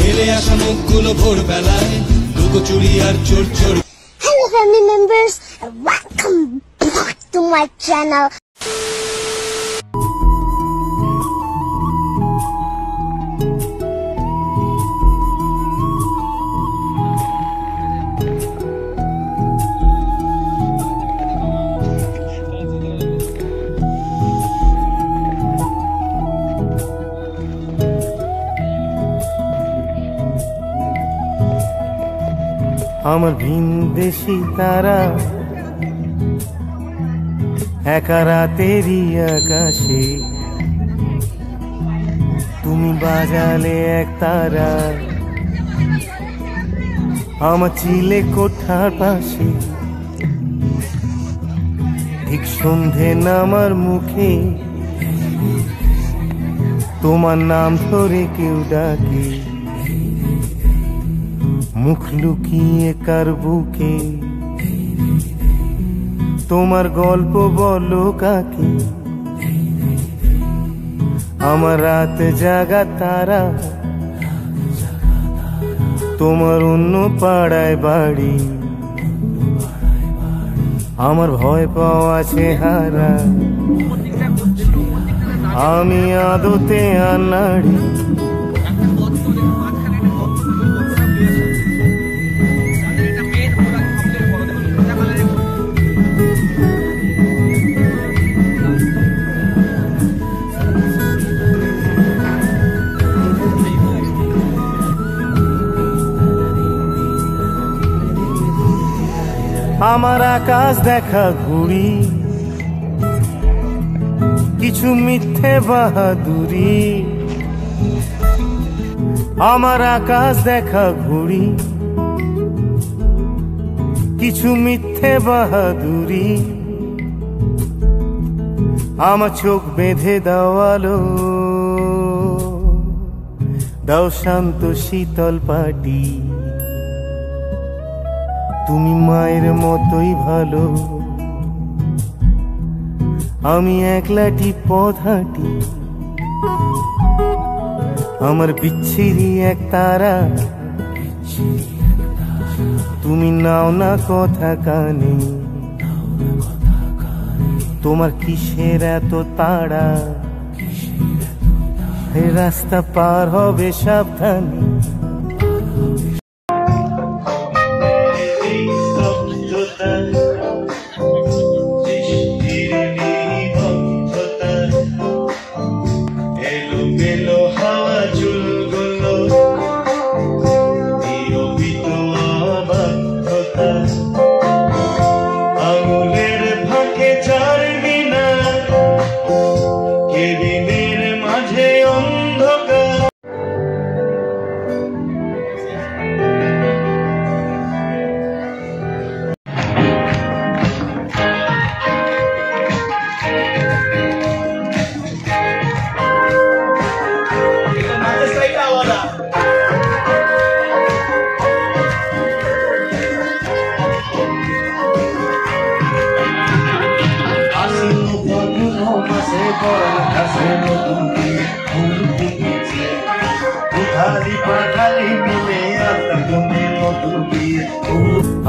মেলে আসা মুখগুলো ভোরবেলায় লুকোচুরি আর চোর চোর। Hello family members and welcome back to my channel. আমার ভিনদেশি তারা একা রাতেরই আকাশে, তুমি বাজালে এক তারা আমার চিলে কোঠার পাশে। ঠিক সন্ধে নামার মুখে তোমার নাম ধরে কেউ ডাকে, মুখ লুকিয়ে কার বুকে তোমার গল্প বলো কাকে। আমার রাত জাগা তারা তোমার অন্য পাড়ায় বাড়ি, আমার ভয় পাওয়া চেহারা আমি আদতে আনাড়ি। আমার আকাশ দেখা ঘুড়ি কিছু মিথ্যে বাহাদুরি, আমার আকাশ দেখা ঘুড়ি কিছু মিথ্যে বাহাদুরি। আমার চোখ বেঁধে দেওয়ালো দাও শান্ত শীতল পাটি, তুমি মায়ের মতোই ভালো আমি একলাটি পথ হাঁটি। আমার বিচ্ছিরি এক তারা তুমি নাও না কথা কানে, তোমার কিসের এত তাড়া রাস্তা পার হবে সাবধানে।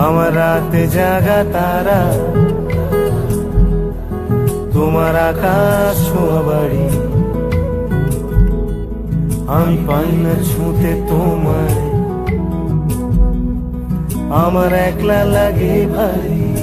আমার রাতে জাগা তারা তোমার আকাশ ছোঁয়া বাড়ি, আমি পাই না ছুঁতে তোমায় আমার একলা লাগে ভারী।